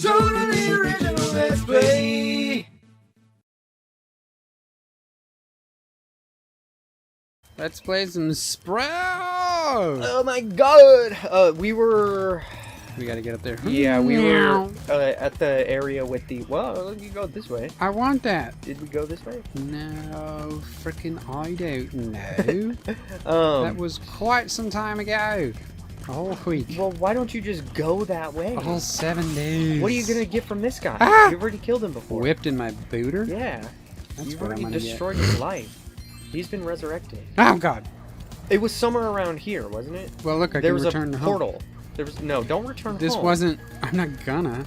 totally original Let's Play. Let's play some Spyro! Oh my god! We gotta get up there. Yeah, we were at the area with the... Well, you go this way. I want that. Did we go this way? No, freaking I don't know. That was quite some time ago. A whole week. Well, why don't you just go that way? A whole 7 days. What are you gonna get from this guy? Ah! You've already killed him before. Whipped in my booter? Yeah. That's You've what already I'm gonna destroyed his life. He's been resurrected. Oh god. It was somewhere around here, wasn't it? Well, look, There was a return portal. home. There was no. Don't return This home. wasn't. I'm not gonna.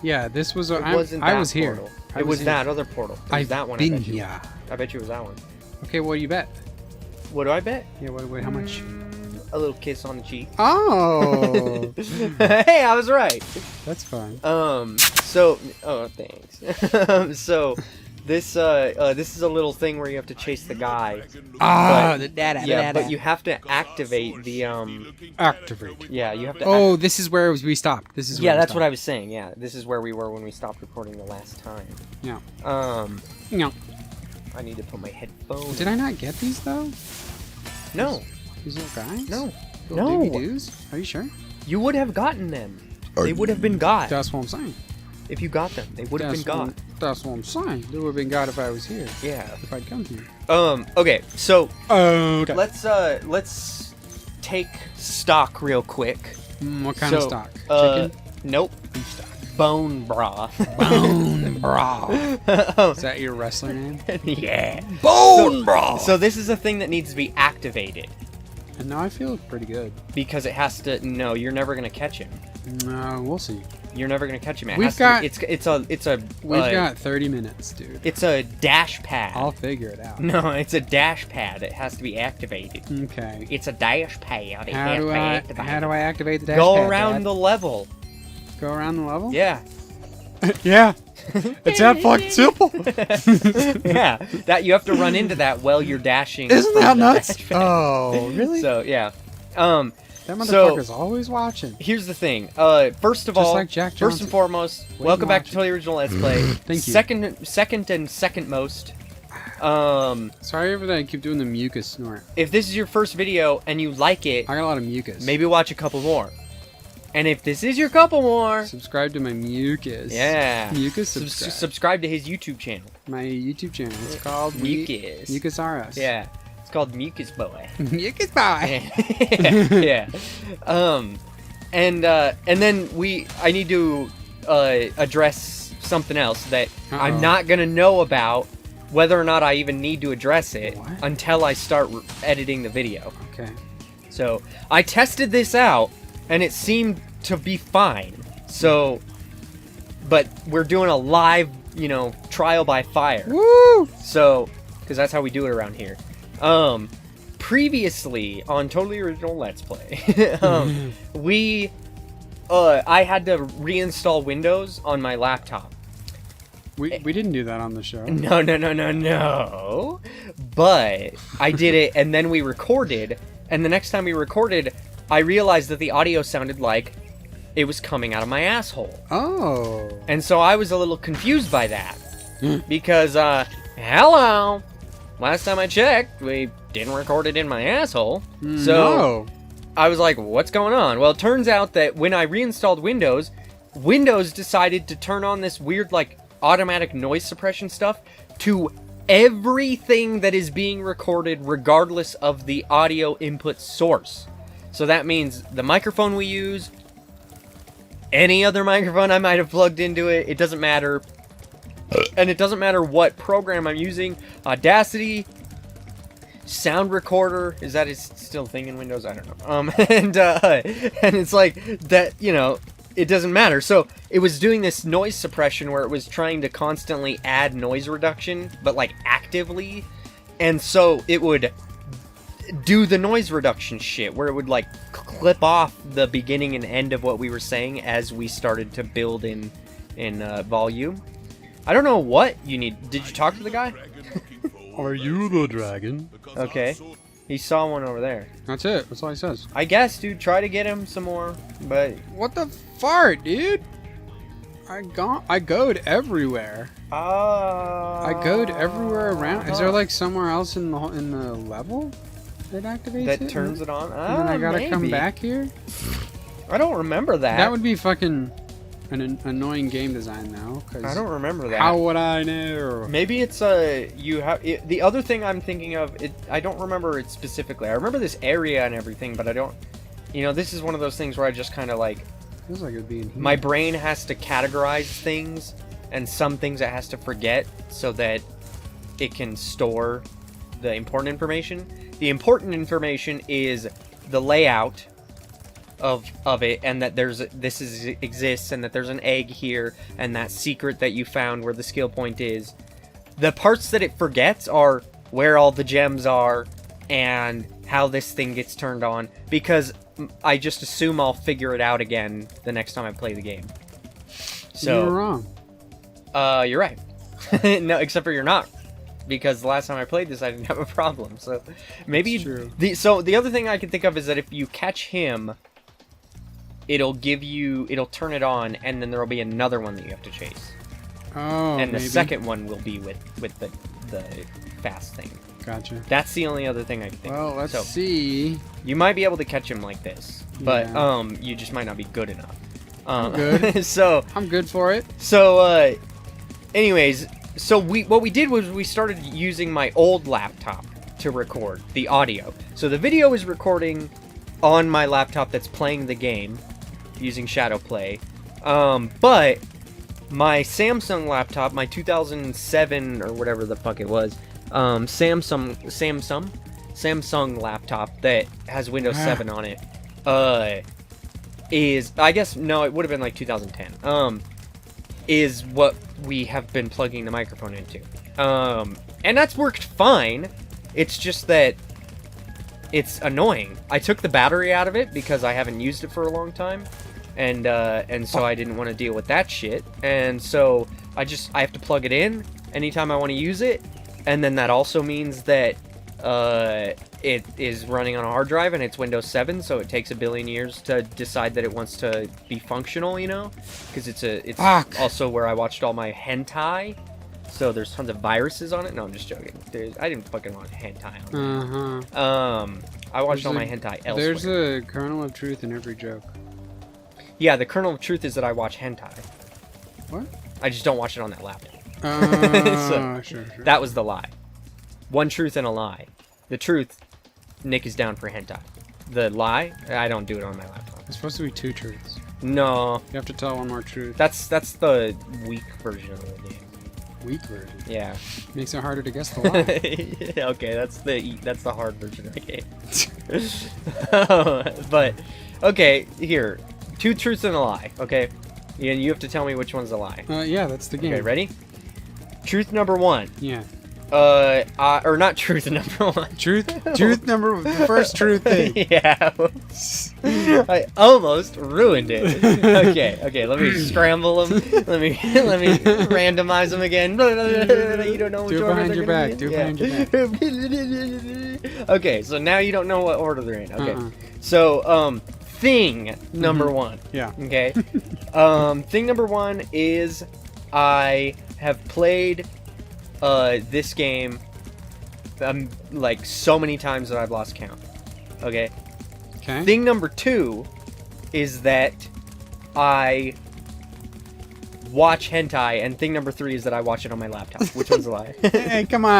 Yeah, this was. It wasn't I that was here. portal. I It was here. that other portal. It was I've that one. been I bet you. here. I bet you it was that one. Okay, what do you bet? What do I bet? Yeah, what, how much? A little kiss on the cheek. Oh, Hey, I was right. that's fine. So, oh, thanks. So, this is a little thing where you have to chase the guy. Ah, But- yeah, but you have to activate the activate. Yeah, you have to. Oh, this is where we stopped. This is Yeah, where that's what I was saying. Yeah, this is where we were when we stopped recording the last time. Yeah. No. I need to put my headphones. Did I not get these though? No. These little guys? No. Little No. doobie-doos? Are you sure? You would have gotten them. They would have been got. That's what I'm saying. If you got them, they would have been got. That's what I'm saying. They would have been got if I was here. Yeah. If I'd come here. Okay. So Okay. let's take stock real quick. What kind of stock? Chicken? Chicken? Nope. Beef stock. Bone broth. Bone broth. Is that your wrestler name? Yeah. Bone broth. So this is a thing that needs to be activated And now I feel pretty good. because it has to. No, you're never gonna catch him. No, we'll see. You're never gonna catch him. It We've has got- to, it's a. We've got 30 minutes, dude. It's a dash pad. I'll figure it out. No, it's a dash pad. It has to be activated. Okay. It's a dash pad. It How has do to be I activated. activate the dash Go pad, around Dad? the level. Go around the level? Yeah. Yeah. It's that fucking simple. Yeah. That you have to run into that while you're dashing. Isn't from that the nuts? dash pad. Oh, really? So yeah. That motherfucker's always watching. Here's the thing. First of Just all, like Jack first Johnson. and foremost, are welcome you back to watching? Totally Original Let's Play. Thank you. Second most. Sorry for that. I keep doing the mucus snort. If this is your first video and you like it, I got a lot of mucus. maybe watch a couple more. And if this is your couple more, Subscribe to my mucus. yeah, Mucus subscribe. subscribe to his YouTube channel. My YouTube channel. It's called Mucus. Mucus RS. Yeah, it's called Mucus Boy. Mucus boy. Yeah. And then I need to address something else that I'm Uh-oh. not gonna know about whether or not I even need to address it What? until I start editing the video. Okay. So I tested this out and it seemed to be fine. So, but we're doing a live, trial by fire. Woo! So, because that's how we do it around here. Previously on Totally Original Let's Play, I had to reinstall Windows on my laptop. We didn't do that on the show. No. But I did it, and then we recorded, and the next time we recorded, I realized that the audio sounded like it was coming out of my asshole. Oh. And so I was a little confused by that. Because, hello! Last time I checked, we didn't record it in my asshole. So No. I was like, what's going on? Well, it turns out that when I reinstalled Windows, Windows decided to turn on this weird, automatic noise suppression stuff to everything that is being recorded regardless of the audio input source. So that means the microphone we use, any other microphone I might have plugged into it, it doesn't matter. And it doesn't matter what program I'm using. Audacity, sound recorder, is that still a thing in Windows? I don't know. And it's like that, it doesn't matter. So it was doing this noise suppression where it was trying to constantly add noise reduction, but actively. And so it would do the noise reduction shit where it would clip off the beginning and end of what we were saying as we started to build in volume. I don't know what you need. Did you talk to the guy? Are you the dragon? Okay. He saw one over there. That's it. That's all he says. I guess, dude, try to get him some more, but... What the fart, dude? I go'd everywhere. I go'd everywhere around. Is there like somewhere else in the level that activates it? That turns it on? And then I gotta come back here? I don't remember that. That would be fucking an annoying game design though. I don't remember that. How would I know? Maybe it's the other thing I'm thinking of. I don't remember it specifically. I remember this area and everything, but I don't. You know, this is one of those things where I just kind of like. Feels like it'd be in here. My brain has to categorize things, and some things it has to forget so that it can store the important information. The important information is the layout of it, and that exists, and that there's an egg here, and that secret that you found where the skill point is. The parts that it forgets are where all the gems are and how this thing gets turned on, because I just assume I'll figure it out again the next time I play the game. So you're wrong. You're right. No, except for you're not, because the last time I played this I didn't have a problem. So maybe so the other thing I can think of is that if you catch him, it'll turn it on, and then there'll be another one that you have to chase. Oh, and the maybe. second one will be with the fast thing. Gotcha. That's the only other thing I can think of. Well, let's see. You might be able to catch him like this, but Yeah. You just might not be good enough. Good. So I'm good for it. So anyways, so what we did was we started using my old laptop to record the audio. So the video is recording on my laptop that's playing the game using Shadowplay. But my Samsung laptop, my 2007 or whatever the fuck it was, Samsung laptop that has Windows 7 on it, is, I guess, no, it would have been like 2010, is what we have been plugging the microphone into. And that's worked fine. It's just that it's annoying. I took the battery out of it because I haven't used it for a long time, and so I didn't want to deal with that shit. And so I have to plug it in anytime I want to use it, and then that also means that it is running on a hard drive, and it's Windows 7, so it takes a billion years to decide that it wants to be functional, you know, because it's also where I watched all my hentai. So there's tons of viruses on it. No, I'm just joking. I didn't fucking want hentai on it. I watched all my hentai elsewhere. There's a kernel of truth in every joke. Yeah, the kernel of truth is that I watch hentai. What? I just don't watch it on that laptop. So, sure. That was the lie. One truth and a lie. The truth, Nick is down for hentai. The lie, I don't do it on my laptop. It's supposed to be 2 truths. No. You have to tell one more truth. That's the weak version of the game. Weak version? Yeah. Makes it harder to guess the lie. Okay, that's the hard version of the game. But, okay, here. 2 truths and a lie, okay? And you have to tell me which one's a lie. Yeah, that's the game. Okay, ready? Truth number 1. Yeah. Or not truth number 1. Truth number, the first truth thing. Yeah. I almost ruined it. Okay, let me scramble them. Let me randomize them again. You don't know which Do it order behind they're your gonna back. be in? Do it behind your back. Okay, so now you don't know what order they're in. Okay. So, thing number 1. Yeah. Okay. Thing number 1 is I have played this game like so many times that I've lost count. Okay. Thing number 2 is that I watch hentai, and thing number 3 is that I watch it on my laptop. Which one's a lie? Hey, come on!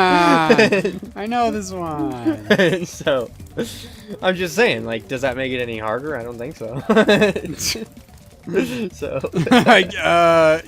I know this one. So, I'm just saying, like, does that make it any harder? I don't think so. So,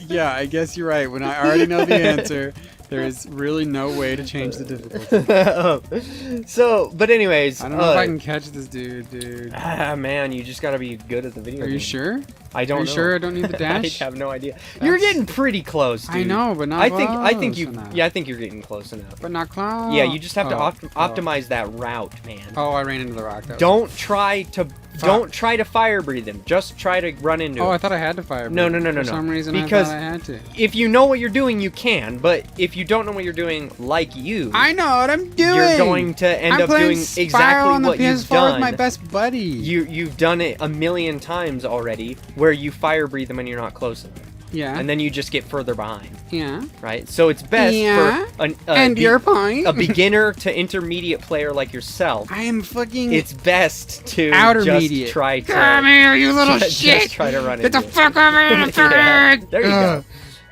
yeah, I guess you're right. When I already know the answer, there is really no way to change the difficulty. So, but anyways, I don't know if I can catch this dude. Man, you just gotta be good at the video. Are you game. sure? I don't know. Are you sure I don't need the dash? I have no idea. You're getting pretty close, dude. I know, but not I close think you. enough. Yeah, I think you're getting close enough. But not close. Yeah, you just have to optimize that route, man. Oh, I ran into the rock. Don't try to fire breathe him. Just try to run into Oh, it. I thought I had to fire breathe. No. For some reason, because I thought I had to. If you know what you're doing, you can. But if you don't know what you're doing, like you, I know what I'm doing. You're going to end up doing Spyro exactly on the what you've PS4 done. with my best buddy. You've done it a million times already, where you fire breathe them and you're not close enough. Yeah. And then you just get further behind. Yeah. Right? So it's best for your point. a beginner to intermediate player like yourself. I am fucking... It's best to Outermediate. just try to... Come here, you little shit! Just try to run Get the into it. fuck over here, Yeah, there you go.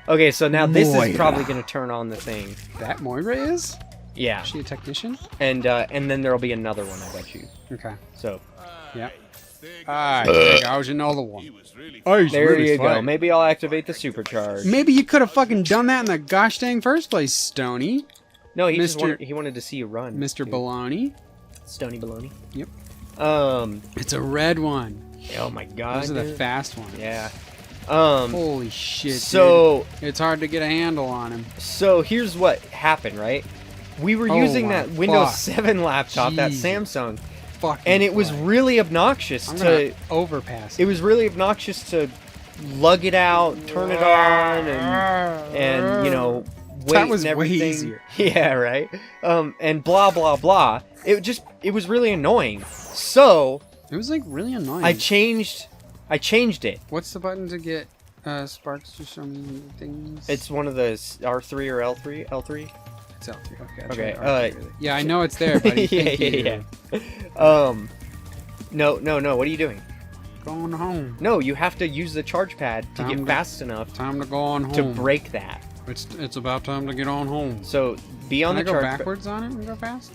Okay, so now this Moira. is probably going to turn on the thing. That Moira is? Yeah. Is she a technician? And then there'll be another one, I bet you. Okay. So... Yeah. Alright, there goes another one. Oh, he's There really you go. fine. Maybe I'll activate the supercharge. Maybe you could have fucking done that in the gosh dang first place, Stony. No, he just Mr. wanted to see you run. Mr. dude. Baloney. Stony Baloney. Yep. Um. It's a red one. Oh my god. Those are the dude. fast ones. Yeah. Holy shit, So dude. It's hard to get a handle on him. so here's what happened, right? We were using my that Windows fuck. 7 laptop, Jesus. that Samsung, Fucking and it was Christ. really obnoxious I'm to. gonna overpass It was really obnoxious to lug it out, turn it on, and you know wait That was and way everything. easier. Yeah, right. And blah blah blah. It was really annoying. So It was like really annoying. I changed it. What's the button to get sparks to show me things? It's one of the R3 or L3. L3. It's L3. Okay. I Okay, tried R3. Yeah, I know it's there, buddy. Thank you. No. What are you doing? Going home. No, you have to use the charge pad to Time get to- fast enough Time to go on home. to break that. It's about time to get on home. So be on Can I the go charge. backwards on it and go fast?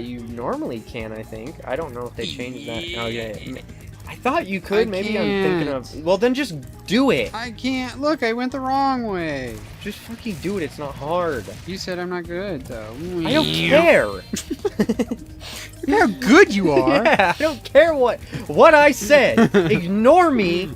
You normally can, I think. I don't know if they changed that. Oh yeah. I thought you could. I Maybe I'm thinking can't. of. Well, then just do it. I can't. Look, I went the wrong way. Just fucking do it. It's not hard. You said I'm not good, though. I don't care. You know how good you are. Yeah, I don't care what I said. Ignore me.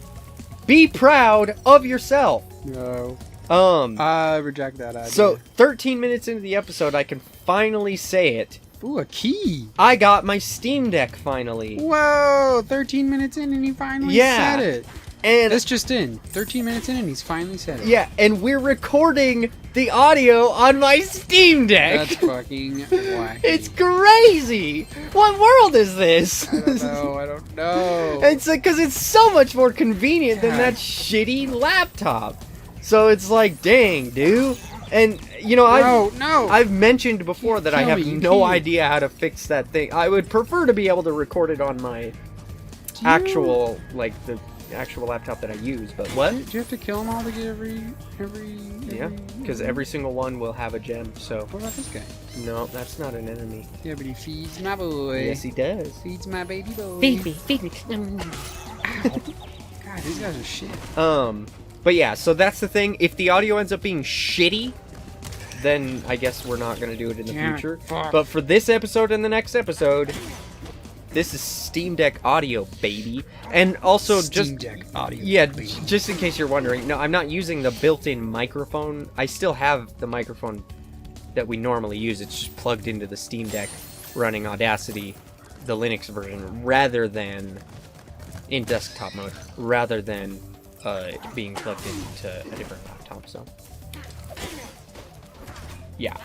Be proud of yourself. No. I reject that idea. So 13 minutes into the episode, I can finally say it. Ooh, a key. I got my Steam Deck finally. Whoa, 13 minutes in and he finally Yeah. said it. And That's just in. 13 minutes in and he's finally said it. yeah, and we're recording the audio on my Steam Deck. That's fucking wacky. It's crazy. What world is this? I don't know. It's because it's so much more convenient than God. that shitty laptop. So it's like, dang, dude. And you know, No. I've mentioned before that I Kill have me, you no can't. idea how to fix that thing. I would prefer to be able to record it on my actual, like the actual laptop that I use. But what? Do you have to kill them all to get every Yeah, because every single one will have a gem. So What about this guy? no, that's not an enemy. Yeah, but he feeds my boy. Yes, he does. Feeds my baby boy. Feed me. God, these guys are shit. But yeah, so that's the thing. If the audio ends up being shitty, then I guess we're not gonna do it in the Damn it, future. fuck. But for this episode and the next episode, this is Steam Deck audio, baby. And also Steam Deck audio, yeah, baby. just in case you're wondering, no, I'm not using the built-in microphone. I still have the microphone that we normally use. It's just plugged into the Steam Deck, running Audacity, the Linux version, rather than in desktop mode, rather than being plugged into a different laptop. So yeah.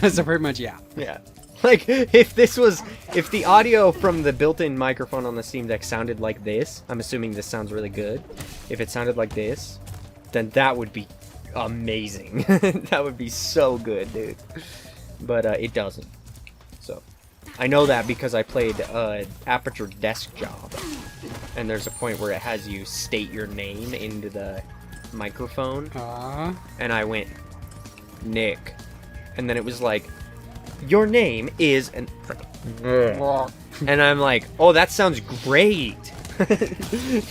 so pretty much, yeah. Yeah. Like, if the audio from the built-in microphone on the Steam Deck sounded like this, I'm assuming this sounds really good. If it sounded like this, then that would be amazing. That would be so good, dude. But it doesn't. So, I know that because I played Aperture Desk Job. And there's a point where it has you state your name into the microphone. And I went, Nick. And then it was like, your name is and I'm like, oh, that sounds great.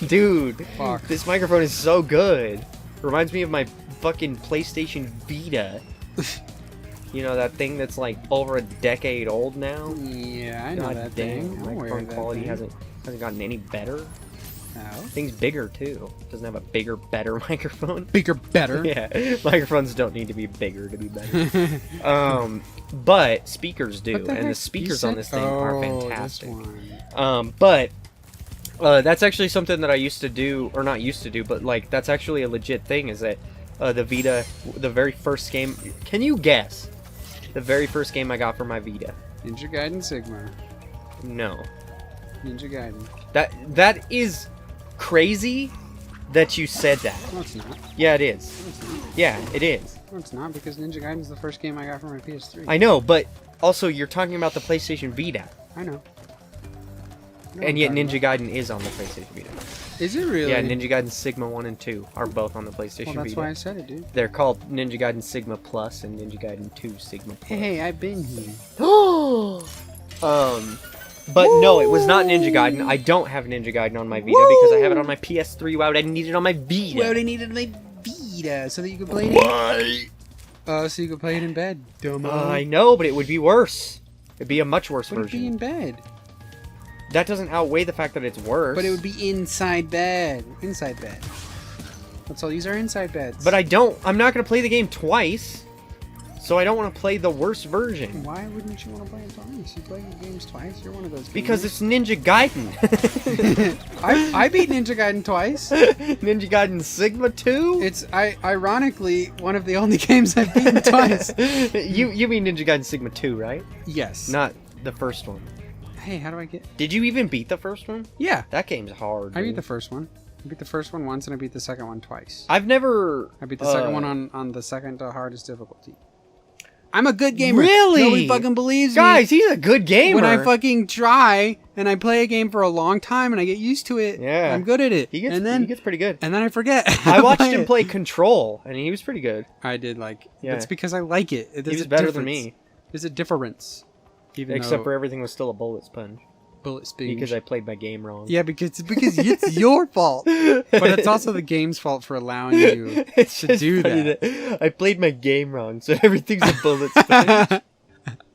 Dude, Fuck. this microphone is so good. Reminds me of my fucking PlayStation Vita. You know, that thing that's like over a decade old now? Yeah, I know God that dang, thing. I'm aware microphone of that quality thing. hasn't gotten any better. No. Thing's bigger too. Doesn't have a bigger, better microphone. Bigger, better. Yeah, microphones don't need to be bigger to be better. But speakers do, What the and the heck? speakers You on said- this thing are this fantastic. one. But that's actually something that I used to do, or not used to do, but like that's actually a legit thing. Is that the Vita, the very first game? Can you guess the very first game I got for my Vita? Ninja Gaiden Sigma. No, Ninja Gaiden. that is crazy, that you said that. No, it's not. Yeah, it is. No, it's not. Yeah, it is. No, it's not, because Ninja Gaiden's the first game I got for my PS3. I know, but also you're talking about the PlayStation Vita. I know. And yet Ninja Gaiden is on the PlayStation Vita. Is it really? Yeah, Ninja Gaiden Sigma 1 and 2 are both on the PlayStation Well, that's Vita. why I said it, dude. They're called Ninja Gaiden Sigma Plus and Ninja Gaiden 2 Sigma Plus. Hey, I've been here. But no, it was not Ninja Gaiden. I don't have Ninja Gaiden on my Vita because I have it on my PS3. Why would I need it on my Vita? Well, they needed my Vita so that you could play it. So you could play it in bed, dumbo. I know, but it would be worse. It'd be a much worse Would it be version. in bed? That doesn't outweigh the fact that it's worse. But it would be inside bed. Inside bed. That's all. These are inside beds. But I'm not going to play the game twice. So I don't want to play the worst version. Why wouldn't you want to play it twice? You play the games twice? You're one of those gamers. Because it's Ninja Gaiden. I beat Ninja Gaiden twice. Ninja Gaiden Sigma 2? It's ironically one of the only games I've beaten twice. You mean Ninja Gaiden Sigma 2, right? Yes. Not the first one. Hey, how do I get... Did you even beat the first one? Yeah. That game's hard. I beat dude. the first one. I beat the first one once and I beat the second one twice. I've never... I beat the second one on the second hardest difficulty. I'm a good gamer. Really? Nobody fucking believes me. Guys, he's a good gamer. When I fucking try and I play a game for a long time and I get used to it, Yeah. I'm good at it. He gets pretty good. And then I forget. I watched him play Control, and he was pretty good. I did like... Yeah. That's because I like it. He was better than me. There's a difference. Except for everything was still a bullet sponge. bullet spoon. Because I played my game wrong. Yeah, because it's your fault. But it's also the game's fault for allowing you It's to just do funny that. I played my game wrong, so everything's a bullet sponge.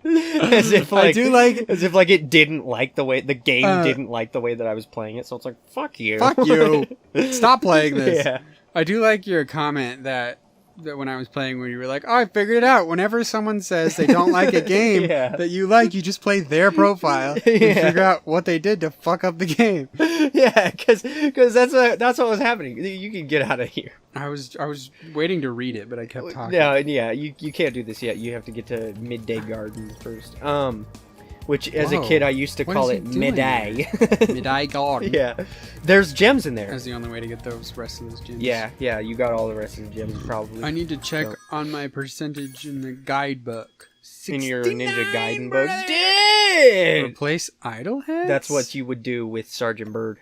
As if like, it didn't like the way the game didn't like the way that I was playing it, so it's like fuck you. Fuck you. Stop playing this. Yeah. I do like your comment that when I was playing, when you were like, "Oh, I figured it out. Whenever someone says they don't like a game Yeah. that you like, you just play their profile and figure out what they did to fuck up the game." Yeah, because that's what was happening. You can get out of here. I was waiting to read it, but I kept talking. No, yeah, you can't do this yet. You have to get to Midday Garden first. Which as a kid I used to What call is it he doing Midday. Midday Garden. Yeah, there's gems in there. That's the only way to get those rest of those gems. Yeah, you got all the rest of the gems probably. I need to check So- on my percentage in the guidebook. In your Ninja Gaiden book. brother! Dude! Replace idle heads? That's what you would do with Sergeant Bird.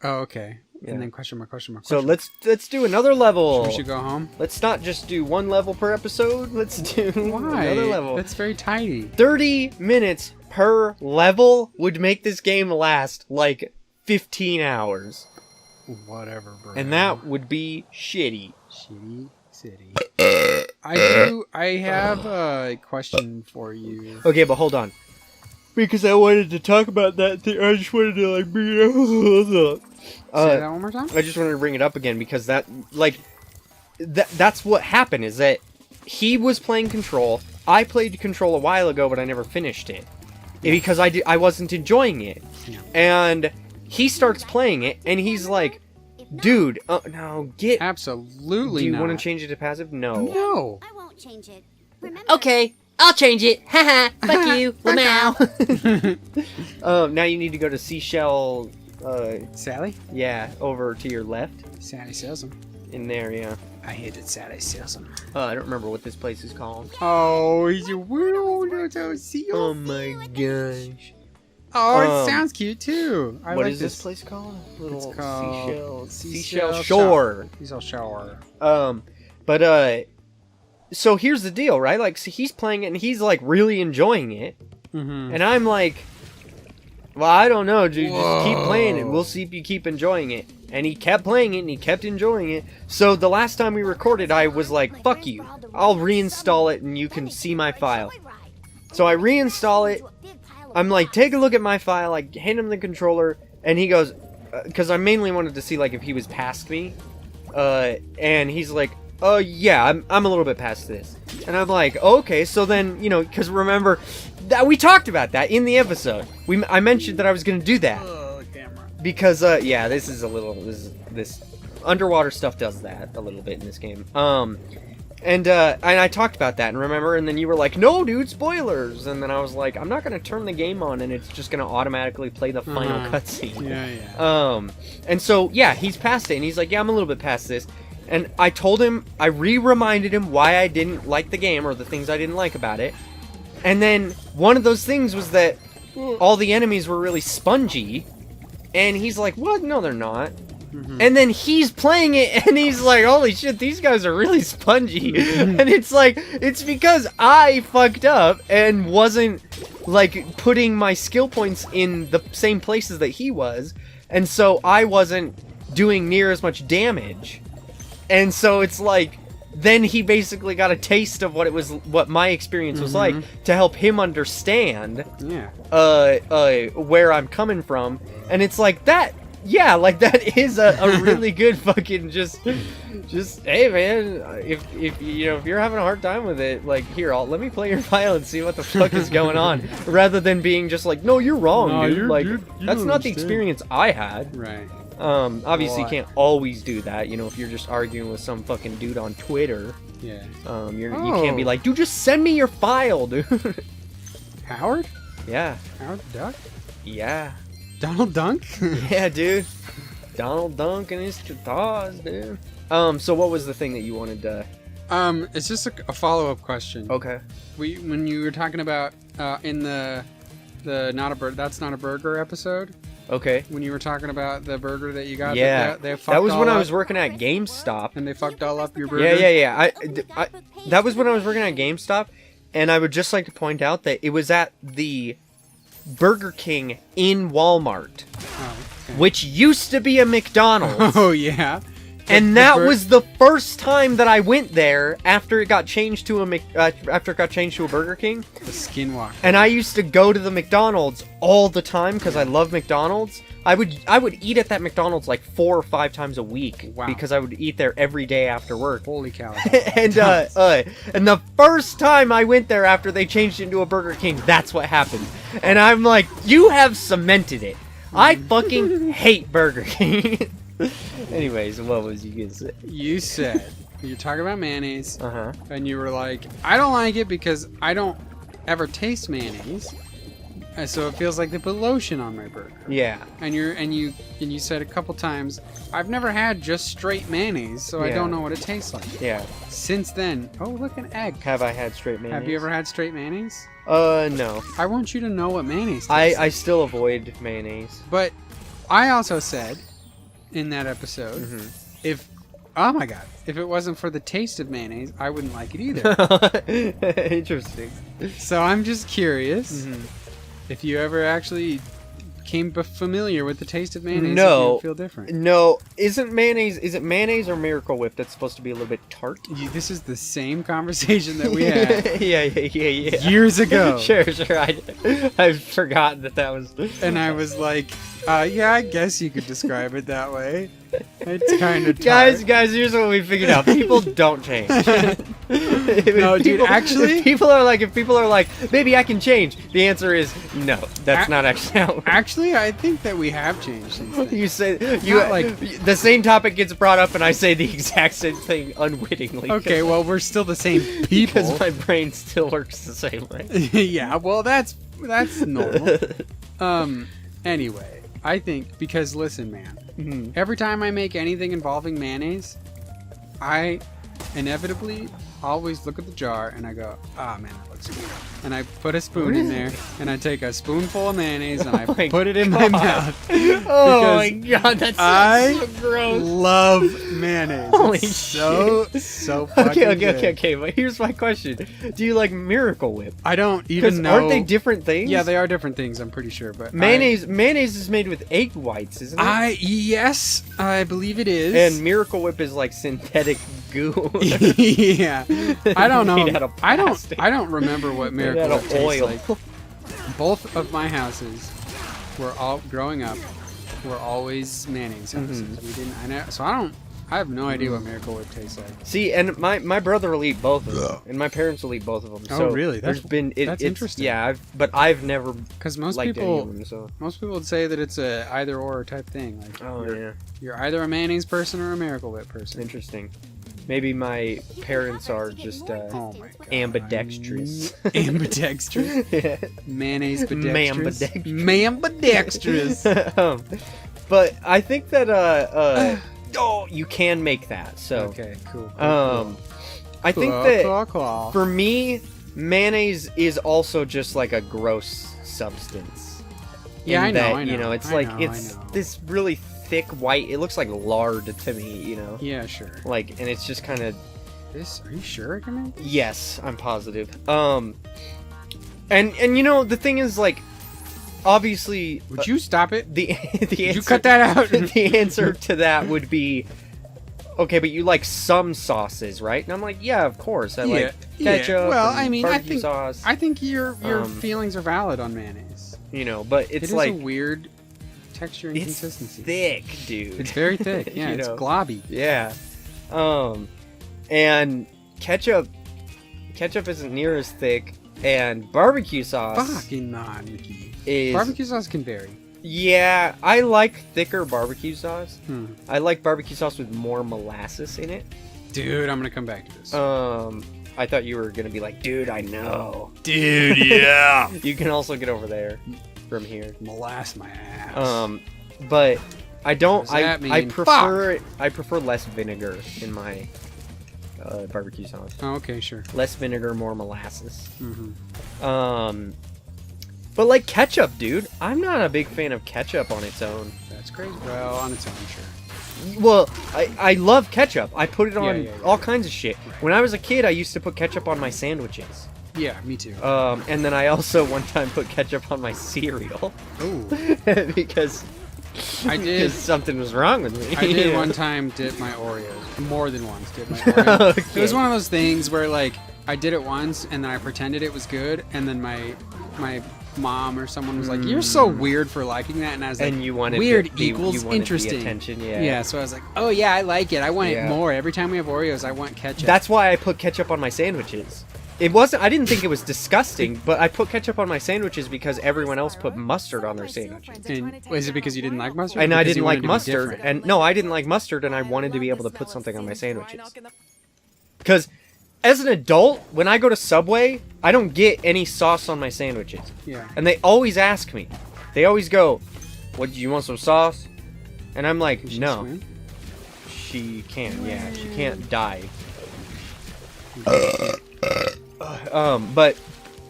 Oh, okay. Yeah. And then question mark. So let's do another level. We should go home. Let's not just do one level per episode. Let's do Why? another level. That's very tidy. 30 minutes per level would make this game last like 15 hours. Whatever, bro. And that would be shitty. Shitty city. I have a question for you. Okay, but hold on. Because I wanted to talk about that thing. I just wanted to like bring it up. Say that one more time? I just wanted to bring it up again because that's what happened is that he was playing Control. I played Control a while ago, but I never finished it. Because I wasn't enjoying it. Yeah. And he starts playing it, and he's like, dude, no, get... Absolutely Do you not. want to change it to passive? No. No. I won't change it. Remember? Okay, I'll change it. Haha, fuck you, Lamau. Now you need to go to Seashell, Sally? yeah, over to your left. Sally sells them. In there, yeah. I hate that Sally sells them. I don't remember what this place is called. Oh, he's a weirdo little seal. Oh my gosh. Oh, it sounds cute too. I What like is this place called? Little It's called Seashell Shore. Seashell Shore. But so here's the deal, right? Like, so he's playing it and he's like really enjoying it, Mm-hmm. and I'm like, well, I don't know, dude. Just keep playing it. We'll see if you keep enjoying it. And he kept playing it and he kept enjoying it. So the last time we recorded, I was like, fuck you. I'll reinstall it and you can see my file. So I reinstall it. I'm like, take a look at my file. I hand him the controller, and he goes, because I mainly wanted to see like if he was past me, and he's like, yeah, I'm a little bit past this, and I'm like, okay, so then because remember that we talked about that in the episode. I mentioned that I was gonna do that because yeah, this underwater stuff does that a little bit in this game. And I talked about that, and remember, and then you were like, no, dude, spoilers! And then I was like, I'm not gonna turn the game on, and it's just gonna automatically play the final cutscene. Yeah. And so, yeah, he's past it, and he's like, yeah, I'm a little bit past this. And I told him, I reminded him why I didn't like the game, or the things I didn't like about it. And then, one of those things was that all the enemies were really spongy, and he's like, what? No, they're not. And then he's playing it, and he's like, holy shit, these guys are really spongy. And it's like, it's because I fucked up and wasn't, like, putting my skill points in the same places that he was. And so I wasn't doing near as much damage. And so it's like, then he basically got a taste of what my experience was like, to help him understand where I'm coming from. And it's like, that that is a really good fucking just hey man, if you're having a hard time with it, like, here, let me play your file and see what the fuck is going on, rather than being just like, no, you're wrong, dude. Like, that's not the experience I had. Right. Obviously you can't always do that, if you're just arguing with some fucking dude on Twitter. Yeah. You can't be like, dude, just send me your file, dude. Howard? Yeah. Howard the Duck? Yeah. Donald Dunk? Yeah, dude. Donald Dunk and his guitars, dude. So what was the thing that you wanted to... It's just a follow-up question. Okay. When you were talking about, in the That's Not a Burger episode... Okay. When you were talking about the burger that you got, yeah, they fucked that was when I up, was working at GameStop, and they fucked all up your burger. Yeah. That was when I was working at GameStop, and I would just like to point out that it was at the Burger King in Walmart, which used to be a McDonald's. Oh yeah. And that was the first time that I went there after it got changed to a Burger King. The Skinwalker. And I used to go to the McDonald's all the time because I love McDonald's. I would eat at that McDonald's like 4 or 5 times a week. Wow. Because I would eat there every day after work. Holy cow. and the first time I went there after they changed it into a Burger King, that's what happened. And I'm like, you have cemented it. I fucking hate Burger King. Anyways, what was you gonna say? You said you're talking about mayonnaise, and you were like, I don't like it because I don't ever taste mayonnaise, and so it feels like they put lotion on my burger. Yeah. And you said a couple times, I've never had just straight mayonnaise, so I don't know what it tastes like. Yeah. Since then, oh, look, an egg. Have I had straight mayonnaise? Have you ever had straight mayonnaise? No. I want you to know what mayonnaise tastes I still avoid mayonnaise. But I also said in that episode, if it wasn't for the taste of mayonnaise, I wouldn't like it either. Interesting. So I'm just curious if you ever actually became familiar with the taste of mayonnaise. No. If you feel different. No. Is it mayonnaise or Miracle Whip that's supposed to be a little bit tart? This is the same conversation that we had yeah. years ago. Sure. I've forgotten that was... And I was like, yeah, I guess you could describe it that way. It's kind of guys, here's what we figured out. People don't change. No, dude, actually... If people are like, maybe I can change. The answer is no. That's not actually how it works. Actually, I think that we have changed since then. You say... the same topic gets brought up and I say the exact same thing unwittingly. Okay, well, we're still the same people. Because my brain still works the same way. Yeah, well, that's normal. Anyway, I think, because listen, man, every time I make anything involving mayonnaise, I inevitably always look at the jar and I go, man, that looks good. And I put a spoon in there and I take a spoonful of mayonnaise and I put it in my mouth. Oh my god, that's so gross. Love mayonnaise. Holy shit. So fucking good. Okay, but here's my question. Do you like Miracle Whip? I don't even know. Aren't they different things? Yeah, they are different things, I'm pretty sure. But mayonnaise is made with egg whites, isn't it? Yes, I believe it is. And Miracle Whip is like synthetic goo. Yeah. I don't know. Made out of plastic. I don't remember what Miracle Whip tastes oil. like. Both of my houses growing up were always mayonnaise houses. We didn't. I have no idea what Miracle Whip tastes like. See, and my brother will eat both of them, and my parents will eat both of them. Oh, so really? That's interesting. Yeah, but I've never because most liked people any of them, so. Most people would say that it's a either or type thing. Like, oh yeah, you're either a mayonnaise person or a Miracle Whip person. Interesting. Maybe my parents are just Oh my god. ambidextrous. Ambidextrous. Yeah. Mayonnaise ambidextrous. Mambidextrous. Mambidextrous. But I think that oh, you can make that. So Okay, cool. I think that for me, mayonnaise is also just like a gross substance. Yeah, In I know, that, I know. You know, it's I like know, it's I know. this really thick white. It looks like lard to me. You know, Yeah, sure. like, and it's just kind of. Are you sure I can make this? Yes, I'm positive. And you know, the thing is, like, obviously, Would you stop it? the Would answer, you cut that out? the answer to that would be, okay, but you like some sauces, right? And I'm like, yeah, of course, I like ketchup. Well, and I mean, barbecue sauce. I think your Um, feelings are valid on mayonnaise. You know, but It it's is like a weird texture and it's consistency. thick, dude. It's very thick. Yeah, You it's know? globby. Yeah. And ketchup isn't near as thick, and barbecue sauce Fucking not, Mickey. is Barbecue sauce can vary. Yeah, I like thicker barbecue sauce. Hmm. I like barbecue sauce with more molasses in it. Dude, I'm gonna come back to this. I thought you were gonna be like, dude, I know. Dude, yeah. You can also get over there from here. Molass my ass. But I don't. What does that I mean? prefer I prefer less vinegar in my barbecue sauce. Oh, okay, sure. Less vinegar, more molasses. Mm-hmm. But like ketchup, dude, I'm not a big fan of ketchup on its own. That's crazy. Well, on its own, sure. Well, I love ketchup. I put it on Yeah. all kinds of shit. When I was a kid, I used to put ketchup on my sandwiches. Yeah, me too. And then I also one time put ketchup on my cereal Ooh. because I did. because something was wrong with me. I did one time dip my Oreos. More than once dip my Oreos. Okay. It was one of those things where like I did it once and then I pretended it was good and then my mom or someone was like, "You're so weird for liking that," and I was like, And you wanted "Weird the- equals you wanted the interesting." attention, yeah. Yeah. So I was like, "Oh yeah, I like it. I want Yeah. it more. Every time we have Oreos, I want ketchup." That's why I put ketchup on my sandwiches. It wasn't. I didn't think it was disgusting, but I put ketchup on my sandwiches because everyone else put mustard on their sandwiches. And is it because you didn't like mustard? And Or I because didn't you like wanted to be mustard. different? And no, I didn't like mustard, and I wanted to be able to put something on my sandwiches. Because as an adult, when I go to Subway, I don't get any sauce on my sandwiches. Yeah. And they always ask me. They always go, "What? Do you want some sauce?" And I'm like, Does she "No." swim? She can. Yeah, she can't die. But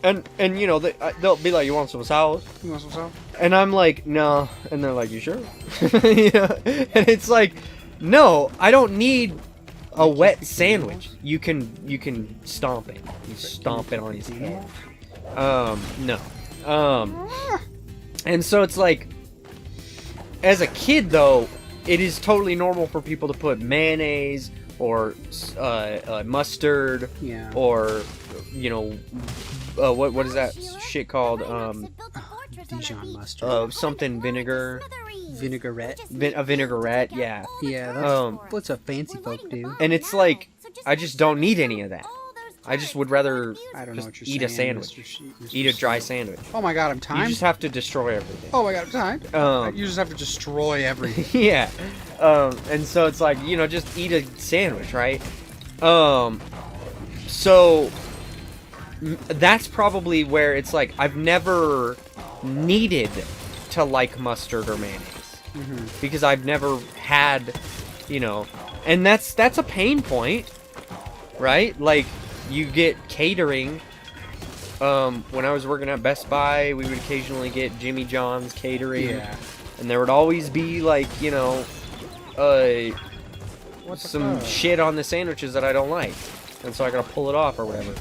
and you know they'll be like, "You want some sauce?" You want some sauce? And I'm like, "No," and they're like, "You sure?" You know? And it's like, no, I don't need a wet sandwich. You can stomp it. You stomp it on his head. No. And so it's like, as a kid though, it is totally normal for people to put mayonnaise or mustard Yeah. or you know what is that shit called Dijon mustard. something vinegar Vinaigrette. a vinaigrette, yeah. Yeah, that's what's a fancy folk do. And it's like, I just don't need any of that. I just would rather I don't know just what you're eat a saying, sandwich. Mr. Eat a dry sandwich. Oh my god, I'm You timed. just have to destroy everything. Oh my god, I'm timed. You just have to destroy everything. Yeah. And so it's like, you know, just eat a sandwich, right? So that's probably where it's like, I've never needed to like mustard or mayonnaise. Because I've never had, you know, and that's a pain point, right? Like, you get catering. When I was working at Best Buy, we would occasionally get Jimmy John's catering. Yeah. And there would always be, like, you know, some shit on the sandwiches that I don't like. And so I gotta pull it off or whatever.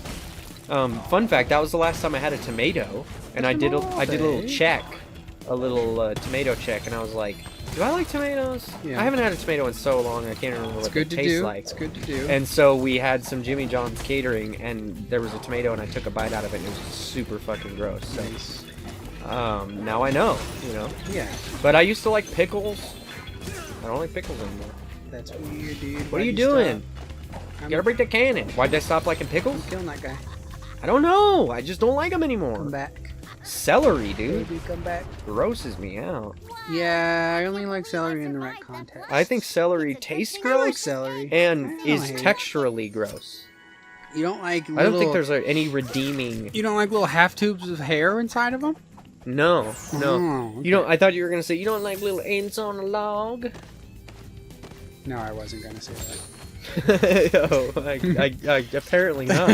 Fun fact, that was the last time I had a tomato. And I did a little check. A little tomato check. And I was like, do I like tomatoes? Yeah. I haven't had a tomato in so long, I can't remember It's what good they to taste do. like. It's good to do. And so we had some Jimmy John's catering, and there was a tomato, and I took a bite out of it, and it was super fucking gross. So, Nice. now I know, you know. Yeah. But I used to like pickles. I don't like pickles anymore. That's weird, dude. What are Why'd you doing? stop? You gotta break the cannon. Why'd I stop liking pickles? I'm killing that guy. I don't know. I just don't like them anymore. Come back. Celery, dude. Baby, come back. Grosses me out. Yeah, I only like celery in the right context. I think celery tastes I like gross celery. and I don't is hate it. texturally gross. You don't like I don't think there's any redeeming. You don't like little half tubes of hair inside of them? No. Oh, okay. You don't. I thought you were gonna say you don't like little ants on a log. No, I wasn't gonna say that. Oh, I apparently not.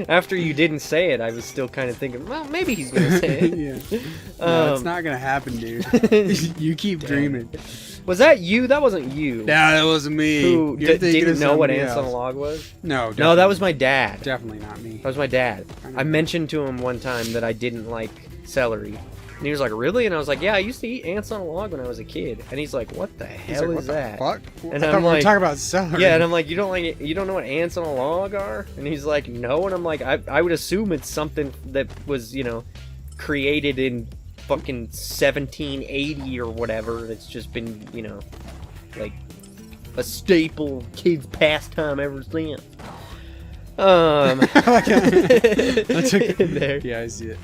After you didn't say it, I was still kind of thinking, well, maybe he's gonna say it. Yeah. No, it's not gonna happen, dude. You keep dreaming. Was that you? That wasn't you. No, that wasn't me. Who You're thinking didn't of know what somebody ants on a else. log was? No, No, that was my dad. definitely not me. That was my dad. I know. I mentioned to him one time that I didn't like celery. And he was like, really? And I was like, yeah, I used to eat ants on a log when I was a kid. And he's like, what the He's hell like, is what that? the fuck? And I I'm thought we were like- talking about celery. Yeah, and I'm like, you don't know what ants on a log are? And he's like, no. And I'm like, I would assume it's something that was, created in fucking 1780 or whatever. It's just been, like a staple kids' pastime ever since. I took it in there. Yeah, I see it.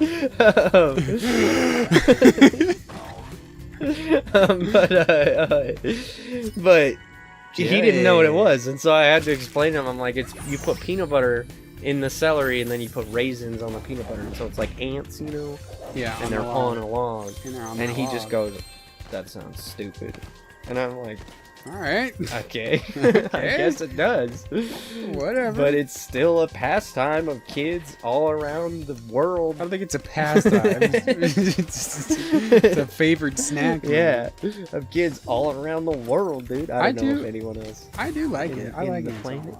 But he didn't know what it was, and so I had to explain to him. I'm like, you put peanut butter in the celery, and then you put raisins on the peanut butter, and so it's like ants, Yeah, and they're on a log. And he just goes. goes, "That sounds stupid," and I'm like, All right, "Okay, I guess it does." whatever. But it's still a pastime of kids all around the world. I don't think it's a pastime. it's a favored snack. Yeah, of kids all around the world, dude. I don't know if anyone else. I do like it. I in like the it. planet.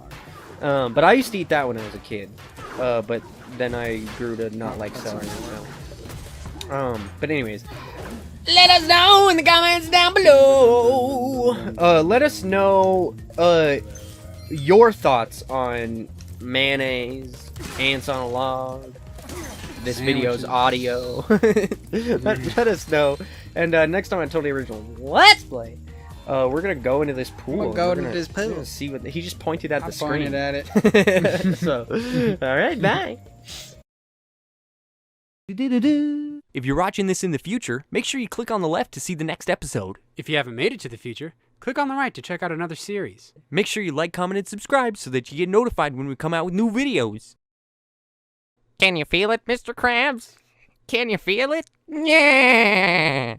But I used to eat that when I was a kid. But then I grew to not like celery. But anyways, Let us know in the comments down below. let us know your thoughts on mayonnaise, ants on a log, this video's audio. let us know. And next time on Totally Original Let's Play, we're gonna go into this pool. We'll go We're into this pool. gonna see what he just pointed at I the screen. pointed at it. So, all right, bye. If you're watching this in the future, make sure you click on the left to see the next episode. If you haven't made it to the future, click on the right to check out another series. Make sure you like, comment, and subscribe so that you get notified when we come out with new videos. Can you feel it, Mr. Krabs? Can you feel it? Yeah.